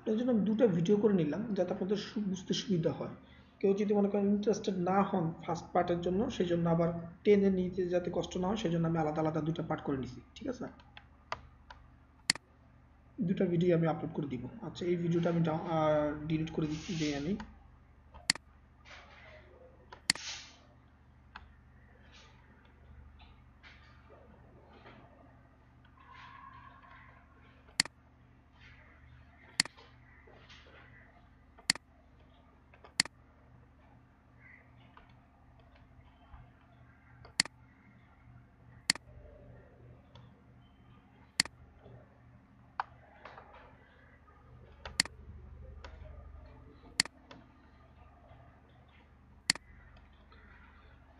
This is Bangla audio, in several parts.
এই জন্য আমি দুটো ভিডিও করে নিলাম যাতে আপনাদের বুঝতে সুবিধা হয়। কেউ যদি মনে করেন ইন্টারেস্টেড না হন ফার্স্ট পার্টের জন্য, সেই জন্য আবার টেনে নিতে যাতে কষ্ট না হয় সেই জন্য আমি আলাদা আলাদা দুটো পার্ট করে নিছি, ঠিক আছে? দুটো ভিডিও আমি আপলোড করে দিব। আচ্ছা, এই ভিডিওটা আমি ডিলিট করে দিচ্ছি যে আমি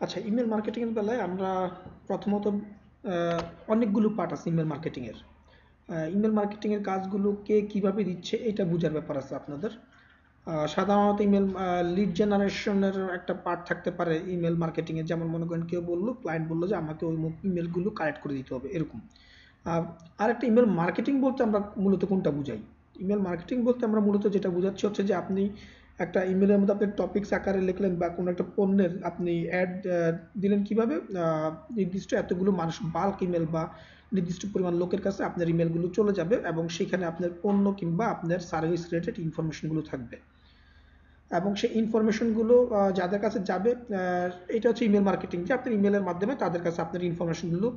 আচ্ছা, ইমেল মার্কেটিং এর বেলায় আমরা প্রথমত অনেকগুলো পার্ট আছে ইমেল মার্কেটিং এর। ইমেল মার্কেটিং এর কাজগুলো কে কিভাবে দিচ্ছে এটা বোঝার ব্যাপার আছে আপনাদের। সাধারণত ইমেল লিড জেনারেশনের একটা পার্ট থাকতে পারে ইমেল মার্কেটিং এ, যেমন মনে করেন কেউ বললো, ক্লায়েন্ট বললো যে আমাকে ওই ইমেলগুলো কালেক্ট করে দিতে হবে, এরকম। আর একটা ইমেল মার্কেটিং বলতে আমরা মূলত কোনটা বুঝাই? ইমেল মার্কেটিং বলতে আমরা মূলত যেটা বোঝাচ্ছি হচ্ছে যে আপনি একটা ইমেলের মধ্যে আপনি টপিকস আকারে লিখলেন বা কোনো একটা পণ্যের আপনি অ্যাড দিলেন কিভাবে নির্দিষ্ট এতগুলো মানুষ, বাল্ক ইমেল বা নির্দিষ্ট পরিমাণ লোকের কাছে আপনার ইমেলগুলো চলে যাবে এবং সেখানে আপনার পণ্য কিংবা আপনার সার্ভিস রিলেটেড ইনফরমেশনগুলো থাকবে এবং সেই ইনফরমেশনগুলো যাদের কাছে যাবে, এটা হচ্ছে ইমেল মার্কেটিং, যে আপনার ইমেলের মাধ্যমে তাদের কাছে আপনার ইনফরমেশনগুলো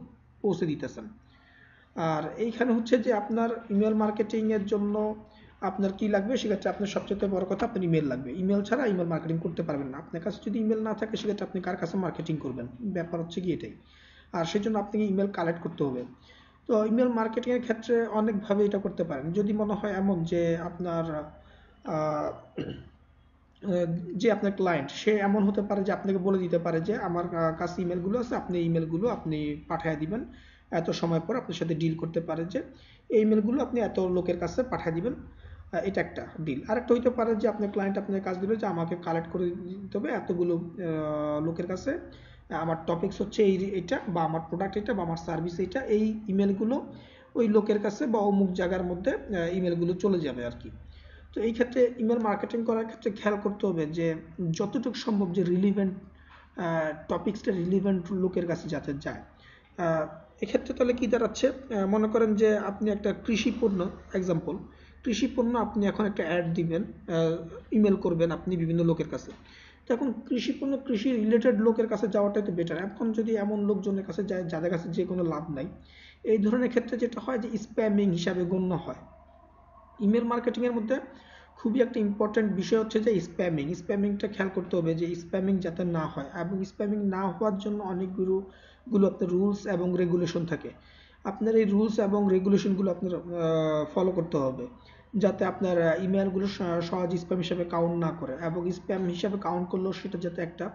পৌঁছে দিতেছেন। আর এইখানে হচ্ছে যে আপনার ইমেল মার্কেটিং এর জন্য আপনার কি লাগবে, সেক্ষেত্রে আপনার সবচেয়ে বড় কথা আপনার ইমেল লাগবে। ইমেল ছাড়া ইমেল মার্কেটিং করতে পারবেন না। আপনার কাছে যদি ইমেল না থাকে সেক্ষেত্রে আপনি কার কাছে মার্কেটিং করবেন? ব্যাপার হচ্ছে কি এটাই। আর সেই জন্য আপনাকে ইমেল কালেক্ট করতে হবে। তো ইমেল মার্কেটিং এর ক্ষেত্রে অনেকভাবে এটা করতে পারেন। যদি মনে হয় এমন যে আপনার যে আপনার ক্লায়েন্ট সে এমন হতে পারে যে আপনাকে বলে দিতে পারে যে আমার কাছে ইমেলগুলো আছে, আপনি ইমেলগুলো আপনি পাঠিয়ে দিবেন, এত সময় পর আপনার সাথে ডিল করতে পারে যে এই ইমেলগুলো আপনি এত লোকের কাছে পাঠিয়ে দিবেন। এটা একটা ডিল। আরেকটা হইতে পারে যে আপনার ক্লায়েন্ট আপনার কাজ দিবে যে আমাকে কালেক্ট করে দিতে হবে এতগুলো লোকের কাছে, আমার টপিকস হচ্ছে এইটা বা আমার প্রোডাক্ট এটা বা আমার সার্ভিস এইটা, এই ইমেলগুলো ওই লোকের কাছে বা অমুক জায়গার মধ্যে ইমেলগুলো চলে যাবে আর কি। তো এই ক্ষেত্রে ইমেল মার্কেটিং করার ক্ষেত্রে খেয়াল করতে হবে যে যতটুকু সম্ভব যে রিলিভেন্ট টপিকসটা রিলিভেন্ট লোকের কাছে যাতে যায়। এক্ষেত্রে তাহলে কি দাঁড়াচ্ছে, মনে করেন যে আপনি একটা কৃষি পণ্য, এক্সাম্পল কৃষি পণ্য আপনি এখন একটা অ্যাড দিবেন, ইমেল করবেন আপনি বিভিন্ন লোকের কাছে। তো এখন কৃষি পণ্য কৃষি রিলেটেড লোকের কাছে যাওয়াটাই তো বেটার। এখন যদি এমন লোকজনের কাছে যায় যাদের কাছে যে কোনো লাভ নাই, এই ধরনের ক্ষেত্রে যেটা হয় যে স্প্যামিং হিসাবে গণ্য হয়। ইমেল মার্কেটিংয়ের মধ্যে খুবই একটা ইম্পর্টেন্ট বিষয় হচ্ছে যে স্প্যামিংটা খেয়াল করতে হবে যে স্প্যামিং যাতে না হয়, এবং স্প্যামিং না হওয়ার জন্য অনেকগুলো আপনার রুলস এবং রেগুলেশন থাকে। আপনার এই রুলস এবং রেগুলেশনগুলো আপনার ফলো করতে হবে যাতে আপনার ইমেলগুলো সহজ স্প্যাম হিসাবে কাউন্ট না করে, এবং স্প্যাম হিসাবে কাউন্ট করলেও সেটা যাতে একটা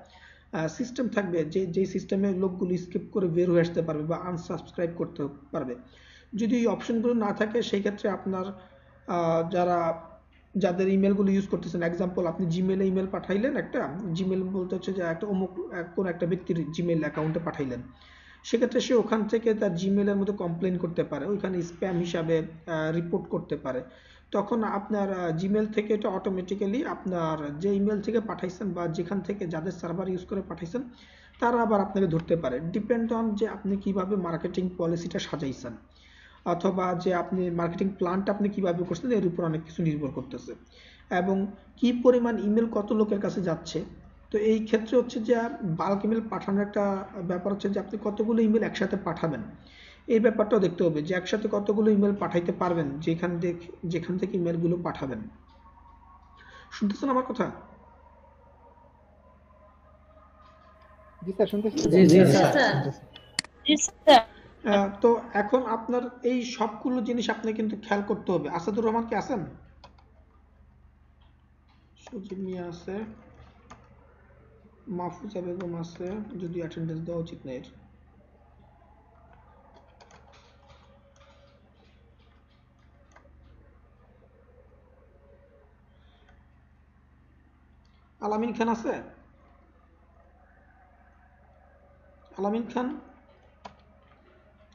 সিস্টেম থাকবে যে সিস্টেমে লোকগুলো স্কিপ করে বের হয়ে আসতে পারবে বা আনসাবস্ক্রাইব করতে পারবে। যদি এই অপশনগুলো না থাকে সেই ক্ষেত্রে আপনার যাদের ইমেলগুলো ইউজ করতেছেন, এক্সাম্পল আপনি জিমেলে ইমেল পাঠাইলেন, একটা জিমেল বলতে হচ্ছে যে একটা অমুক কোন একটা ব্যক্তির জিমেল অ্যাকাউন্টে পাঠাইলেন, সেক্ষেত্রে সে ওখান থেকে তার জিমেলের মধ্যে কমপ্লেন করতে পারে, ওইখানে স্প্যাম হিসাবে রিপোর্ট করতে পারে। তখন আপনার জিমেল থেকে এটা অটোমেটিক্যালি আপনার যে ইমেল থেকে পাঠাইছেন বা যেখান থেকে যাদের সার্ভার ইউজ করে পাঠাইছেন তারা আবার আপনাকে ধরতে পারে। ডিপেন্ড অন যে আপনি কিভাবে মার্কেটিং পলিসিটা সাজাইছেন অথবা যে আপনি মার্কেটিং প্ল্যানটা আপনি কিভাবে করছেন এর উপর অনেক কিছু নির্ভর করতেছে, এবং কি পরিমাণ ইমেল কত লোকের কাছে যাচ্ছে। তো এই ক্ষেত্রে হচ্ছে যে বাল্ক ইমেল পাঠানোর একটা ব্যাপার হচ্ছে যে আপনি কতগুলো ইমেল একসাথে পাঠাবেন, এই ব্যাপারটাও দেখতে হবে যে একসাথে কতগুলো ইমেল পাঠাইতে পারবেন যেখান থেকে ইমেলগুলো পাঠাবেন। শুনতেছেন আমার কথা? জি স্যার, শুনতেছি জি জি স্যার। তো এখন আপনার এই সবগুলো জিনিস আপনি কিন্তু খেয়াল করতে হবে। আসাদুর রহমান কি আছেন? সুজিব মিয়া আছে, মাহফুজা বেগম আছে, যদি অ্যাটেন্ডেন্স দেওয়া উচিত না এর। আলামিন খান আছে? আলামিন খান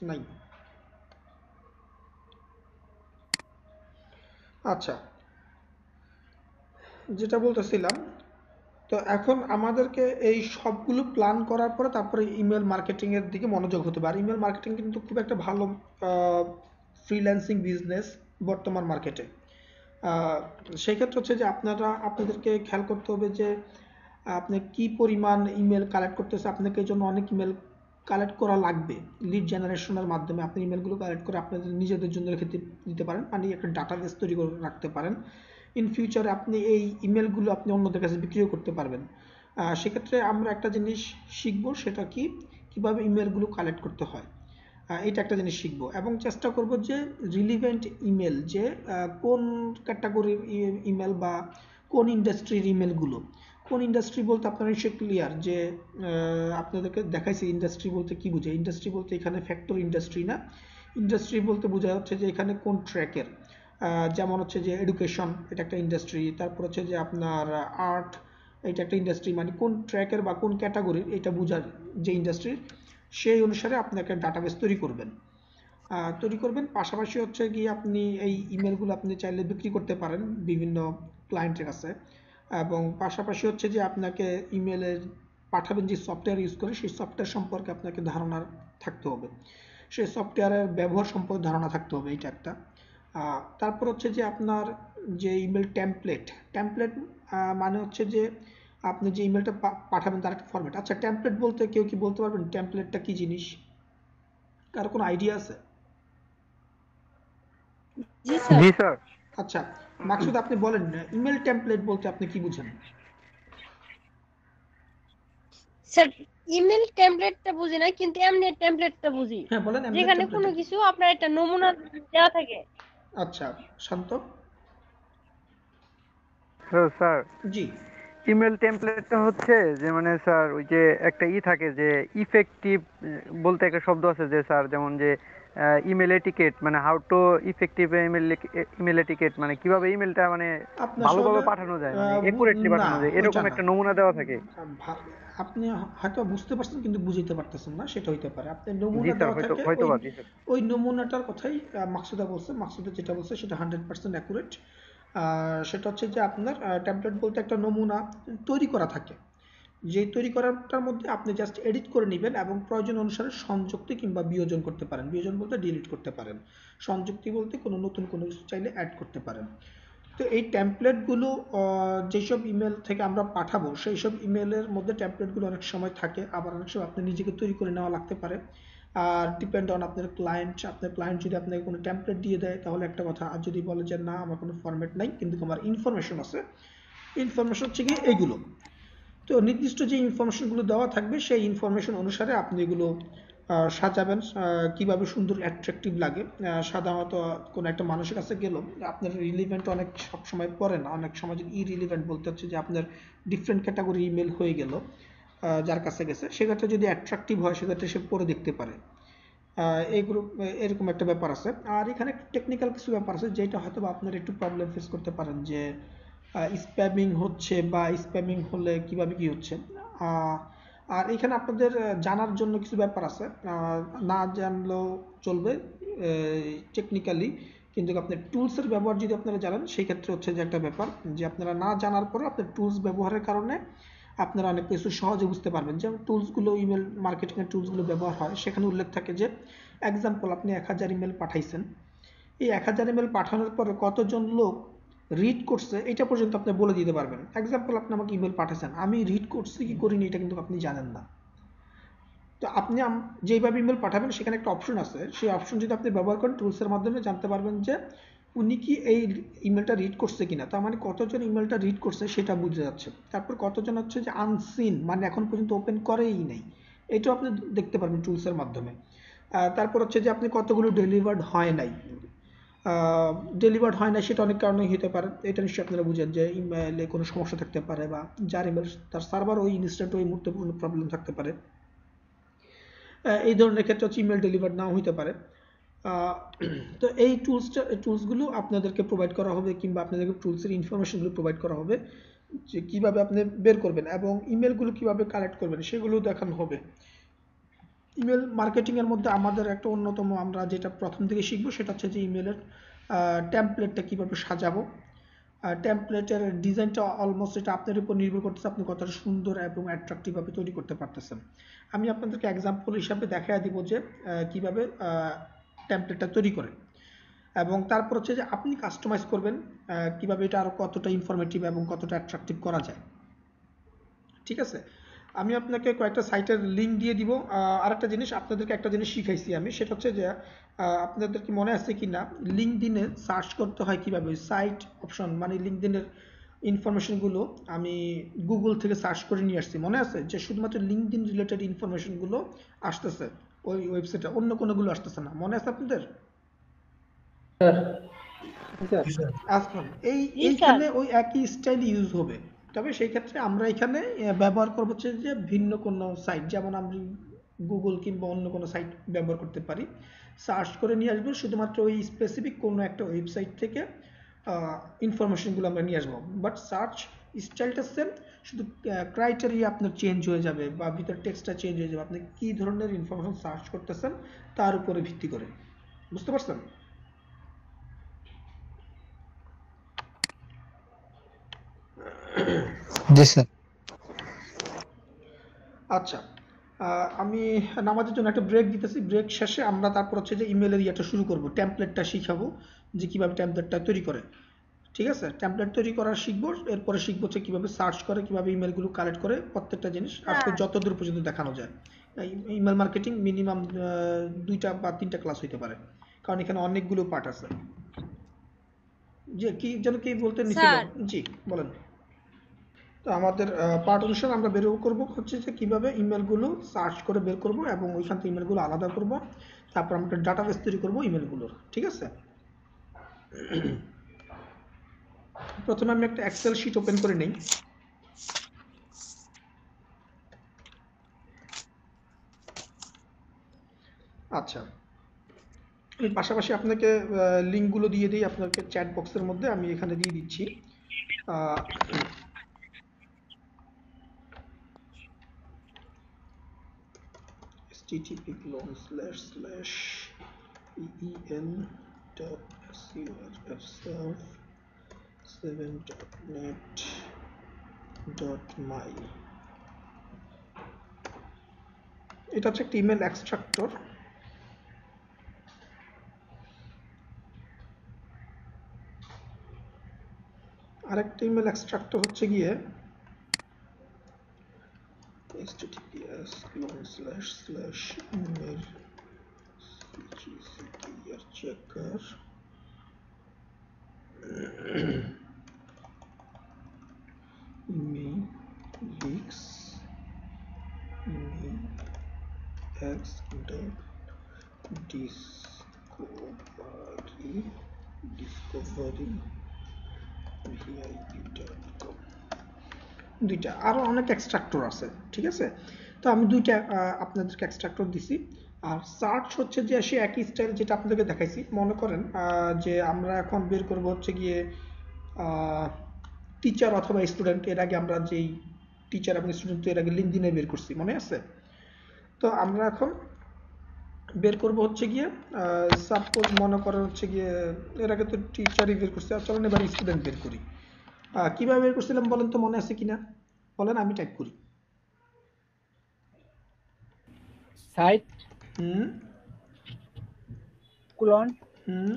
নাই। আচ্ছা, যেটা বলতেছিলাম, তো এখন আমাদেরকে এই সবগুলো প্ল্যান করার পরে তারপরে ইমেল মার্কেটিং এর দিকে মনোযোগ হতে হবে। আর ইমেল মার্কেটিং কিন্তু খুব একটা ভালো ফ্রিল্যান্সিং বিজনেস বর্তমান মার্কেটে। সেই ক্ষেত্রে হচ্ছে যে আপনাদেরকে খেয়াল করতে হবে যে আপনি কি পরিমাণ ইমেল কালেক্ট করতেছে। আপনাকে এই জন্য অনেক ইমেল কালেক্ট করা লাগবে। লিড জেনারেশনের মাধ্যমে আপনি ইমেলগুলো কালেক্ট করে আপনাদের নিজেদের জন্য রেখে দিতে পারেন, মানে একটা ডাটাবেস তৈরি করে রাখতে পারেন। ইন ফিউচারে আপনি এই ইমেলগুলো আপনি অন্যদের কাছে বিক্রিও করতে পারবেন। সেক্ষেত্রে আমরা একটা জিনিস শিখবো, সেটা কি, কিভাবে ইমেলগুলো কালেক্ট করতে হয়। এটা একটা জিনিস শিখবো এবং চেষ্টা করব যে রিলিভেন্ট ইমেল, যে কোন ক্যাটাগরির ইমেল বা কোন ইন্ডাস্ট্রির ইমেলগুলো। কোন ইন্ডাস্ট্রি বলতে আপনারা নিশ্চয়ই ক্লিয়ার যে আপনাদেরকে দেখাইছি ইন্ডাস্ট্রি বলতে কি বোঝায়। ইন্ডাস্ট্রি বলতে এখানে ফ্যাক্টরি ইন্ডাস্ট্রি না। ইন্ডাস্ট্রি বলতে বোঝা হচ্ছে যে এখানে কোন ট্র্যাকের, যেমন হচ্ছে যে এডুকেশন, এটা একটা ইন্ডাস্ট্রি। তারপর হচ্ছে যে আপনার আর্ট, এটা একটা ইন্ডাস্ট্রি। মানে কোন ট্র্যাকের বা কোন ক্যাটাগরির, এটা বোঝার যে ইন্ডাস্ট্রির, সেই অনুসারে আপনি একটা ডাটাবেস তৈরি করবেন। পাশাপাশি হচ্ছে কি আপনি এই ইমেলগুলো আপনি চাইলে বিক্রি করতে পারেন বিভিন্ন ক্লায়েন্টের কাছে। এবং পাশাপাশি হচ্ছে যে আপনাকে ইমেলের পাঠাবেন যে সফটওয়্যার ইউজ করে, সেই সফটওয়্যার সম্পর্কে আপনাকে ধারণা থাকতে হবে। সেই সফটওয়্যারের ব্যবহার সম্পর্কে ধারণা থাকতে হবে, এটা একটা। তারপর হচ্ছে যে আপনার যে ইমেল টেমপ্লেট মানে হচ্ছে যে আপনি যে ইমেলটা পাঠাবেন তার একটা ফরম্যাট। আচ্ছা, টেমপ্লেট বলতে কেউ কি বলতে পারবেন টেমপ্লেটটা কি জিনিস? কার কোনো আইডিয়া আছে? জি স্যার। জি স্যার। আচ্ছা, মাকসুদ আপনি বলেন ইমেল টেমপ্লেট বলতে আপনি কি বুঝেন? স্যার, ইমেল টেমপ্লেটটা বুঝি না, কিন্তু এমনি টেমপ্লেটটা বুঝি, হ্যাঁ বলেন, এমনি যেখানে টেমপ্লেট। কোনো কিছু আপনার একটা নমুনা দেওয়া থাকে। আচ্ছা, শান্ত। হ্যালো স্যার, জি। ইমেল টেমপ্লেটটা হচ্ছে যে মানে স্যার ওই যে একটা থাকে যে ইফেক্টিভ বলতে একটা শব্দ আছে যে স্যার, যেমন যে ইমেল এটিকেট, মানে how to effective email etiquette, মানে কিভাবে ইমেলটা মানে আপনি ভালোভাবে আসলে পাঠানো যায়, মানে একুরেটলি না, পাঠানো যায়, ওইটা এরকম না। একটা নমুনা দেওয়া থাকে। আপনি হয়তো বুঝতে পারছেন কিন্তু বুঝতে পারতেছেন না, সেটা হইতে পারে। আপনি জি নমুনা স্যার, দেওয়া হয়তো থাকে, হয়তো ওই বা জি স্যার। ওই নমুনাটার কথাই মাকসুদা বলছে। মাকসুদা যেটা বলছে সেটা 100% অ্যাকুরেট। সেটা হচ্ছে যে আপনার টেমপ্লেট বলতে একটা নমুনা তৈরি করা থাকে, যে তৈরি করাটার মধ্যে আপনি জাস্ট এডিট করে নেবেন এবং প্রয়োজন অনুসারে সংযুক্তি কিংবা বিয়োজন করতে পারেন। বিয়োজন বলতে ডিলিট করতে পারেন, সংযুক্তি বলতে কোনো নতুন কোনো কিছু চাইলে অ্যাড করতে পারেন। তো এই টেমপ্লেটগুলো যেসব ইমেল থেকে আমরা পাঠাবো সেই সব ইমেলের মধ্যে টেমপ্লেটগুলো অনেক সময় থাকে, আবার অনেক সময় আপনি নিজেকে তৈরি করে নেওয়া লাগতে পারে। আর ডিপেন্ড অন আপনার ক্লায়েন্ট যদি আপনাকে কোনো টেমপ্লেট দিয়ে দেয় তাহলে একটা কথা, আর যদি বলে যে না আমার কোনো ফরম্যাট নাই কিন্তু আমার ইনফরমেশন আছে, ইনফরমেশন হচ্ছে কি এইগুলো। তো নির্দিষ্ট যে ইনফরমেশনগুলো দেওয়া থাকবে সেই ইনফরমেশন অনুসারে আপনি এগুলো সাজাবেন কিভাবে সুন্দর অ্যাট্রাকটিভ লাগে। সাধারণত কোনো একটা মানুষের কাছে গেল, আপনার রিলিভেন্ট অনেক সবসময় পড়ে না, অনেক সময় যদি ইরিলিভেন্ট বলতে হচ্ছে যে আপনার ডিফারেন্ট ক্যাটাগরি ইমেল হয়ে গেল, যার কাছে গেছে সেক্ষেত্রে যদি অ্যাট্রাকটিভ হয় সেক্ষেত্রে সে পড়ে দেখতে পারে। এই গ্রুপ এরকম একটা ব্যাপার আছে। আর এখানে একটু টেকনিক্যাল কিছু ব্যাপার আছে যেটা হয়তো আপনার একটু প্রবলেম ফেস করতে পারেন, যে স্প্যামিং হচ্ছে বা স্প্যামিং হলে কিভাবে কি হচ্ছে। আর এখানে আপনাদের জানার জন্য কিছু ব্যাপার আছে, না জানলেও চলবে টেকনিক্যালি, কিন্তু আপনার টুলসের ব্যবহার যদি আপনারা জানেন সেই ক্ষেত্রে হচ্ছে যে একটা ব্যাপার, যে আপনারা না জানার পরে আপনার টুলস ব্যবহারের কারণে আপনারা অনেক কিছু সহজে বুঝতে পারবেন। যেমন টুলসগুলো, ইমেল মার্কেটিংয়ের টুলসগুলো ব্যবহার হয় সেখানে উল্লেখ থাকে যে এক্সাম্পল আপনি 1000 ইমেল পাঠাইছেন, এই 1000 ইমেল পাঠানোর পরে কতজন লোক রিড করছে এটা পর্যন্ত আপনি বলে দিতে পারবেন। এক্সাম্পল আপনি আমাকে ইমেল পাঠাচ্ছেন, আমি রিড করছি কি করিনি এটা কিন্তু আপনি জানেন না। তো আপনি যেইভাবে ইমেল পাঠাবেন সেখানে একটা অপশন আছে, সেই অপশন যদি আপনি ব্যবহার করেন টুলসের মাধ্যমে জানতে পারবেন যে উনি কি এই ইমেলটা রিড করছে কিনা, তার মানে কতজন ইমেলটা রিড করছে সেটা বুঝে যাচ্ছে। তারপর কতজন হচ্ছে যে আনসিন, মানে এখন পর্যন্ত ওপেন করেই নেই, এটাও আপনি দেখতে পারবেন টুলসের মাধ্যমে। তারপর হচ্ছে যে আপনি কতগুলো ডেলিভার্ড হয় নাই, ডেলিভার্ড হয় না সেটা অনেক কারণেই হতে পারে। এটা নিশ্চয়ই আপনারা বুঝেন যে ইমেইলে কোনো সমস্যা থাকতে পারে বা যার ইমেল তার সার্ভার ওই ইনস্ট্যান্ট ওই মুহূর্তে কোনো প্রবলেম থাকতে পারে। এই ধরনের ক্ষেত্রে হচ্ছে ইমেল ডেলিভার নাও হতে পারে। তো এই টুলসগুলো আপনাদেরকে প্রোভাইড করা হবে, কিংবা আপনাদেরকে টুলসের ইনফরমেশনগুলো প্রোভাইড করা হবে যে কিভাবে আপনি বের করবেন এবং ইমেলগুলো কিভাবে কালেক্ট করবেন সেগুলো দেখানো হবে। ইমেল মার্কেটিংয়ের মধ্যে আমাদের একটা অন্যতম, আমরা যেটা প্রথম থেকে শিখবো সেটা হচ্ছে যে ইমেলের টেমপ্লেটটা কিভাবে সাজাবো, টেমপ্লেটের ডিজাইনটা অলমোস্ট এটা আপনার উপর নির্ভর করতেছে আপনি কতটা সুন্দর এবং অ্যাট্রাকটিভ ভাবে তৈরি করতে পারতেছেন। আমি আপনাদেরকে এক্সাম্পল হিসাবে দেখায় দিব যে কিভাবে টেমপ্লেটটা তৈরি করে, এবং তারপর হচ্ছে যে আপনি কাস্টমাইজ করবেন কিভাবে এটা আরো কতটা ইনফরমেটিভ এবং কতটা অ্যাট্রাকটিভ করা যায়। ঠিক আছে, আমি আপনাকে কয়েকটা সাইটের লিঙ্ক দিয়ে দিব। আরেকটা জিনিস আপনাদেরকে একটা জিনিস শিখাইছি আমি, সেটা হচ্ছে যে আপনাদের কি মনে আছে কি না লিঙ্কডইনে সার্চ করতে হয় কিভাবে, সাইট অপশন মানে লিঙ্কডইনের ইনফরমেশনগুলো আমি গুগল থেকে সার্চ করে নিয়ে আসছি, মনে আছে যে শুধুমাত্র লিঙ্কডইন রিলেটেড ইনফরমেশনগুলো আসতেছে ওই ওয়েবসাইটে, অন্য কোনোগুলো আসতেছে না, মনে আছে আপনাদের? এখন জি স্যার। এইখানে ওই একই স্টাইল ইউজ হবে, তবে সেই ক্ষেত্রে আমরা এখানে ব্যবহার করবো হচ্ছে যে ভিন্ন কোনো সাইট, যেমন আমরা গুগল কিংবা অন্য কোনো সাইট ব্যবহার করতে পারি, সার্চ করে নিয়ে আসবো শুধুমাত্র ওই স্পেসিফিক কোনো একটা ওয়েবসাইট থেকে ইনফরমেশনগুলো আমরা নিয়ে আসবো, বাট সার্চ স্টাইলটা সেম, শুধু ক্রাইটেরিয়া আপনার চেঞ্জ হয়ে যাবে বা ভিতর টেক্সটটা চেঞ্জ হয়ে যাবে, আপনি কী ধরনের ইনফরমেশন সার্চ করতেছেন তার উপরে ভিত্তি করে। বুঝতে পারছেন? জি স্যার। আচ্ছা, আমি নামাজের জন্য একটা ব্রেক দিতেছি, ব্রেক শেষে আমরা তারপর হচ্ছে যে ইমেলের ইয়েটা শুরু করব, টেমপ্লেটটা শিখাবো যে কিভাবে টেমপ্লেটটা তৈরি করে। ঠিক আছে, টেমপ্লেট তৈরি করা শিখবো, এরপরে শিখবো হচ্ছে কিভাবে সার্চ করে, কিভাবে ইমেলগুলো কালেক্ট করে, প্রত্যেকটা জিনিস আজকে স্যার যতদূর পর্যন্ত দেখানো যায়। ইমেল মার্কেটিং মিনিমাম 2টা বা 3টা ক্লাস হইতে পারে, কারণ এখানে অনেকগুলো পার্ট আছে। যে কি যেন কি বলতে নিছিল? স্যার জি বলেন। তো আমাদের পার্ট অনুসারে আমরা বের করব হচ্ছে যে কিভাবে ইমেলগুলো সার্চ করে বের করব এবং ওইখান থেকে ইমেলগুলো আলাদা করব, তারপর আমরা একটা ডাটাবেস তৈরি করব ইমেলগুলোর। ঠিক আছে, প্রথমে আমি একটা এক্সেল শিট ওপেন করে নেই। আচ্ছা, আমি পাশাপাশি আপনাকে লিঙ্কগুলো দিয়ে দিই আপনাকে চ্যাট বক্সের মধ্যে, আমি এখানে দিয়ে দিচ্ছি। http://een.self7.net.my, এটা হচ্ছে একটা ইমেল এক্সট্রাক্টর। আরেকটা ইমেল এক্সট্রাক্টর হচ্ছে গিয়ে https://email.checker emailx discovery.vip.com, দুইটা, আরো অনেক এক্সট্রাক্টর আছে। ঠিক আছে, তো আমি দুইটা আপনাদেরকে এক্সট্রাক্টর দিছি। আর সার্চ হচ্ছে যে সে একই স্টাইল যেটা আপনাদেরকে দেখাইছি। মনে করেন যে আমরা এখন বের করব হচ্ছে গিয়ে টিচার অথবা স্টুডেন্ট, এর আগে আমরা যেই টিচার এবং স্টুডেন্ট এর আগে লিঙ্কডইনে বের করছি, মনে আছে? তো আমরা এখন বের করব হচ্ছে গিয়ে সাপোজ মনে করেন হচ্ছে গিয়ে এর আগে তো টিচারই বের করছি, আর চলেন এবার স্টুডেন্ট বের করি। কিভাবে বের করছিলাম বলেন তো, মনে আছে কিনা বলেন, আমি টাইপ করি। সাইট হুম কোলন হুম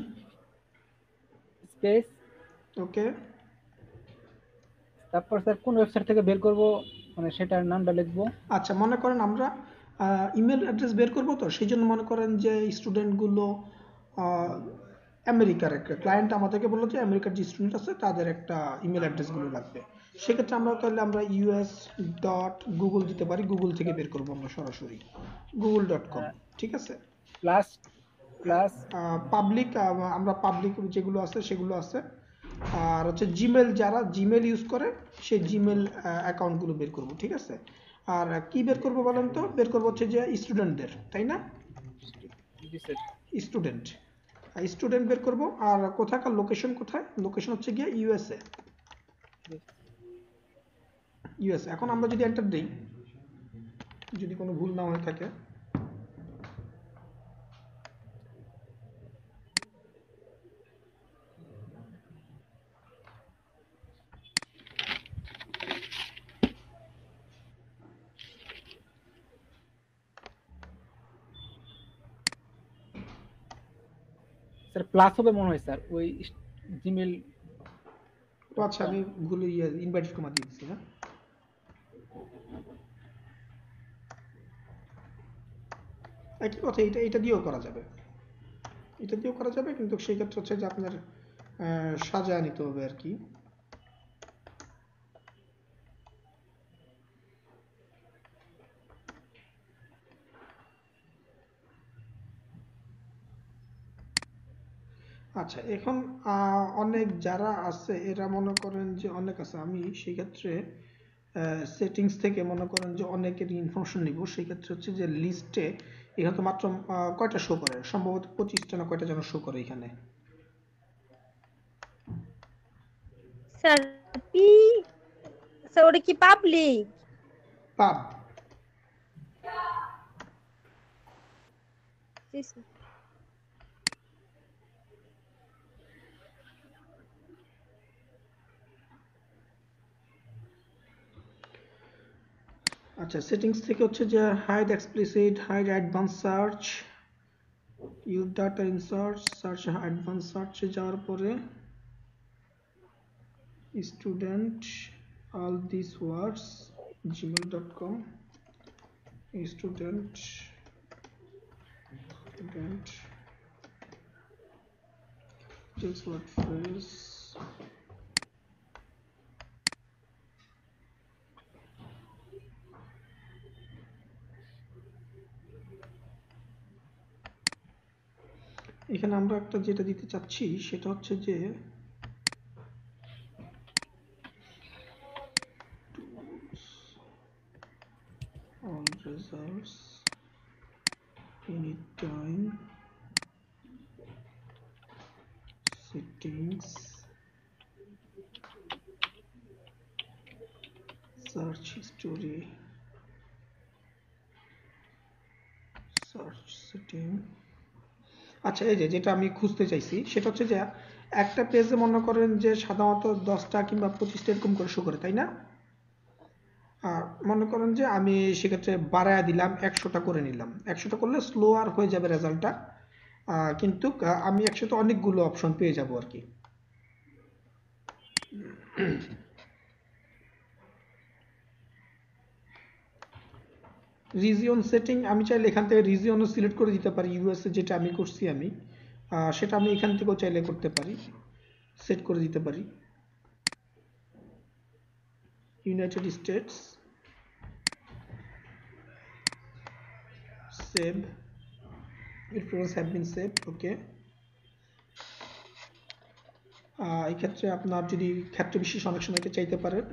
স্পেস, ওকে, তারপর স্যার কোন ওয়েবসাইট থেকে বের করব মানে সেটার নামটা লিখবো। আচ্ছা মনে করেন আমরা ইমেল অ্যাড্রেস বের করব, তো সেই জন্য মনে করেন যে স্টুডেন্টগুলো আমেরিকার একটা ক্লায়েন্ট আমাদেরকে বললো যে আমেরিকার যে স্টুডেন্ট আছে তাদের একটা ইমেল অ্যাড্রেসগুলো লাগবে। সেক্ষেত্রে আমরা তাহলে আমরা us.google দিতে পারি, গুগল থেকে বের করবো আমরা সরাসরি google.com। ঠিক আছে, প্লাস প্লাস পাবলিক, আমরা পাবলিক যেগুলো আছে সেগুলো আছে। আর হচ্ছে জিমেল, যারা জিমেল ইউজ করে সেই জিমেল অ্যাকাউন্টগুলো বের করব। ঠিক আছে, আর কি বের করবো বলেন তো? বের করবো হচ্ছে যে স্টুডেন্টদের, তাই না? স্টুডেন্ট, স্টুডেন্ট বের করব। আর কোথাকার লোকেশন, কোথায় লোকেশন হচ্ছে গিয়ে ইউএসএ। ইউএসএ, এখন আমরা যদি এন্টার দিই, যদি কোনো ভুল না হয়ে থাকে, স্যার প্লাস হবে মনে হয় স্যার ওই জিমেল। আচ্ছা আমি ভুলে ইনভাইটেড কমা দিয়ে দিচ্ছি। হ্যাঁ একই কথা, এটা দিয়েও করা যাবে, এটা দিয়েও করা যাবে, কিন্তু সেই ক্ষেত্রে হচ্ছে যে আপনার সাজায় নিতে হবে আর কি। আচ্ছা এখন অনেক যারা আছে এরা মনে করেন যে অনেক আছে, আমি সেই ক্ষেত্রে সেটিংস থেকে মনে করেন যে অনেকের ইনফরমেশন নিব। সেই ক্ষেত্রে হচ্ছে যে লিস্টে এখানে তো মাত্র কয়টা শো করে, সম্ভবত 25টা না কয়টা যেন শো করে এখানে। স্যার পি স্যার ওটা কি পাবলিক? পাব আচ্ছা সেটিংস থেকে হচ্ছে যে hide explicit, hide advance search, use data in search, search advance সার্চে যাওয়ার পরে student all these words gmail.com student just word phrase এখানে আমরা একটা যেটা দিতে চাচ্ছি সেটা হচ্ছে যে all results anytime settings search history search setting। আচ্ছা এই যে যেটা আমি খুঁজতে চাইছি সেটা হচ্ছে যে একটা পেজে মনে করেন যে সাধারণত 10টা কিংবা 25টা এরকম করে শো করে, তাই না? আর মনে করেন যে আমি সেক্ষেত্রে বাড়ায় দিলাম 100টা করে নিলাম, 100টা করলে স্লোয়ার হয়ে যাবে রেজাল্টটা, কিন্তু আমি একসাথে অনেকগুলো অপশন পেয়ে যাব আর কি। রিজিয়ন সেটিং আমি চাইলে এখান থেকে রিজিয়নও সিলেক্ট করে দিতে পারি, ইউএসএ যেটা আমি করছি আমি সেটা আমি এখান থেকেও চাইলে করতে পারি, সেট করে দিতে পারি। United states save your programs have been saved ওকে। এই ক্ষেত্রে আপনার যদি ক্ষেত্র বিশেষ অনেক সময় চাইতে পারেন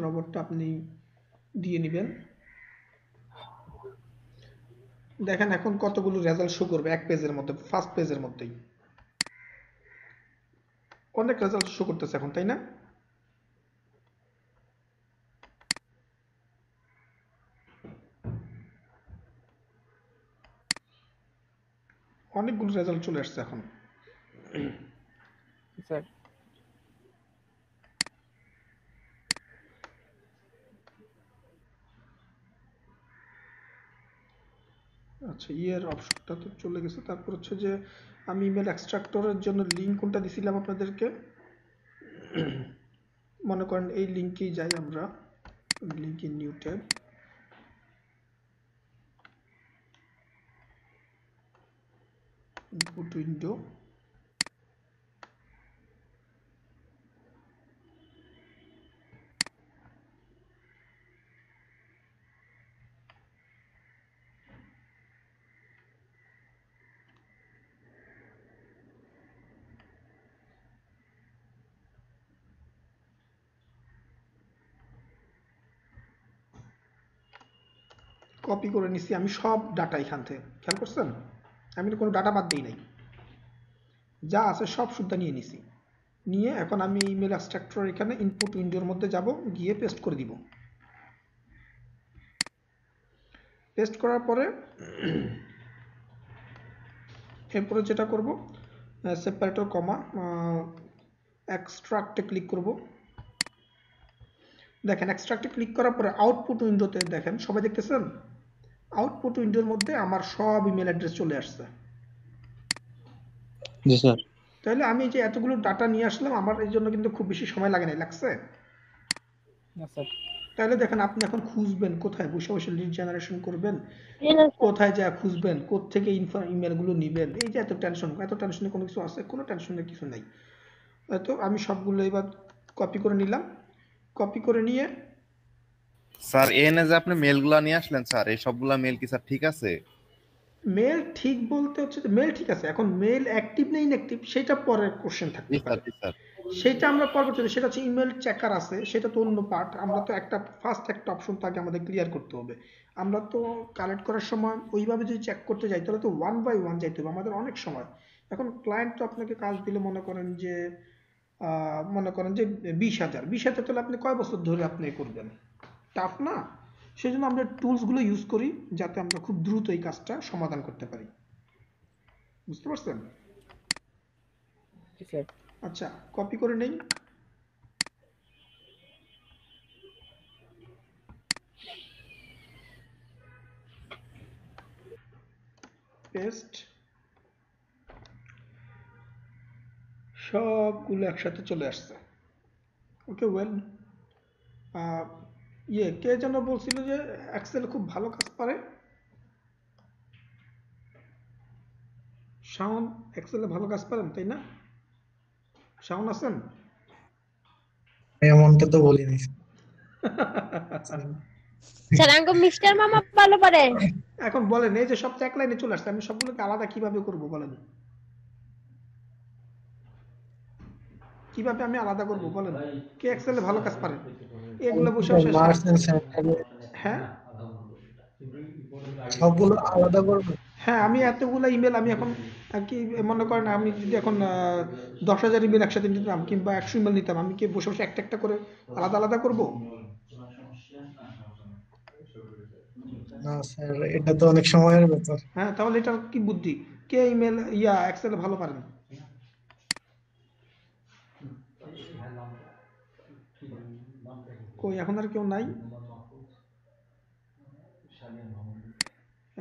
রোবটটা আপনি দিয়ে নেবেন। দেখেন এখন কতগুলো রেজাল্ট শো করবে এক পেজের মধ্যে, ফার্স্ট পেজের মধ্যেই অনেক রেজাল্ট শো করতেছে এখন, তাই না? অনেকগুলো রেজাল্ট চলে আসছে এখন। স্যার আচ্ছা ইয়ের অপশনটা তো চলে গেছে। তারপর হচ্ছে যে আমি ইমেল এক্সট্রাক্টরের জন্য লিঙ্ক কোনটা দিছিলাম আপনাদেরকে, মনে করেন এই লিঙ্কেই যাই আমরা, link in new tab, input window, copy করে নিছি আমি সব ডাটা এখান থেকে, খেয়াল করছেন আমি কোনো ডাটা বাদ দিই নাই, যা আছে সব সুদ্ধা নিয়ে নিছি। নিয়ে এখন আমি ইমেল এক্সট্রাক্টর এখানে ইনপুট উইন্ডোর মধ্যে যাব, গিয়ে পেস্ট করে দিব। পেস্ট করার পরে এরপরে যেটা করব সেপারেটর কমা এক্সট্রাক্টে ক্লিক করব। দেখেন এক্সট্রাক্টে ক্লিক করার পরে আউটপুট উইন্ডোতে দেখেন সবাই দেখতেছেন, আউটপুট উইন্ডোর মধ্যে আমার সব ইমেল অ্যাড্রেস চলে আসছে। জি স্যার। তাহলে আমি যে এতগুলো ডাটা নিয়ে আসলাম, আমার এই জন্য কিন্তু খুব বেশি সময় লাগে নাই, লাগছে? না স্যার। তাহলে দেখেন আপনি এখন খুঁজবেন কোথায়, বসে বসে লিড জেনারেশন করবেন, জি না স্যার। কোথায় যা খুঁজবেন, কোত্থেকে ইমেল গুলো নিবেন, এই যে এত টেনশন, এত টেনশনে কোনো কিছু আছে? কোনো টেনশনের কিছু নাই। তো আমি সবগুলো এবার কপি করে নিলাম, কপি করে নিয়ে স্যার এনে যে আপনি মেলগুলা নিয়ে আসলেন স্যার, এই সবগুলা মেল কি স্যার ঠিক আছে? মেল ঠিক বলতে হচ্ছে যে মেল ঠিক আছে, এখন মেল অ্যাক্টিভ না ইনঅ্যাক্টিভ সেটা পরের কোশ্চেন জি থাকতে স্যার, পারে, জি স্যার। সেটা আমরা পরবর্তীতে, সেটা হচ্ছে ইমেল চেকার আছে, সেটা তো অন্য পার্ট। আমরা তো একটা ফার্স্ট একটা অপশন তাকে আমাদের ক্লিয়ার করতে হবে। আমরা তো কালেক্ট করার সময় ওইভাবে যদি চেক করতে যাই তাহলে তো ওয়ান বাই ওয়ান যাইতে হবে, আমাদের অনেক সময়। এখন ক্লায়েন্ট তো আপনাকে কাজ দিলে মনে করেন যে 20,000, 20,000 তাহলে আপনি কয় বছর ধরে আপনি করবেন? টাফ না? সেই জন্য আমরা টুলসগুলো ইউজ করি যাতে আমরা খুব দ্রুত এই কাজটা সমাধান করতে পারি। বুঝতে পারছেন? জি স্যার। আচ্ছা, কপি করে নেই। পেস্ট, সবগুলো একসাথে চলে আসছে। ওকে, ওয়েল। কে যেন বলছিল যে এক্সেল খুব ভালো কাজ পারে? শাওন, এক্সেলে ভালো কাজ পারেন তাই না? শাওন আছেন? এমনটা তো বলিনি। স্যার আঙ্কো মিস্টার মামা ভালো পারে। এখন বলেন, এই যে সব তো এক লাইনে চলে আসছে, আমি সবগুলোকে আলাদা কিভাবে করব বলেন? কিভাবে আমি আলাদা করব বলেন? কে এক্সেলে ভালো কাজ পারে? এগুলো বসে বসে মার্কস এন্ড সেন্টারে হ্যাঁ সবগুলো আলাদা করবে। হ্যাঁ, আমি এতগুলো ইমেল আমি এখন কি মনে করেন, আমি যদি এখন 10,000 ইমেল একসাথে নিতাম কিংবা 100 ইমেল নিতাম, আমি কি বসে বসে একটা একটা করে আলাদা আলাদা করব? না স্যার, এটা তো অনেক সময়ের ব্যাপার। হ্যাঁ, তাহলে এটা কি বুদ্ধি? কে ইমেল এক্সেলে ভালো পারেন? কই, এখন আর কেউ নাই?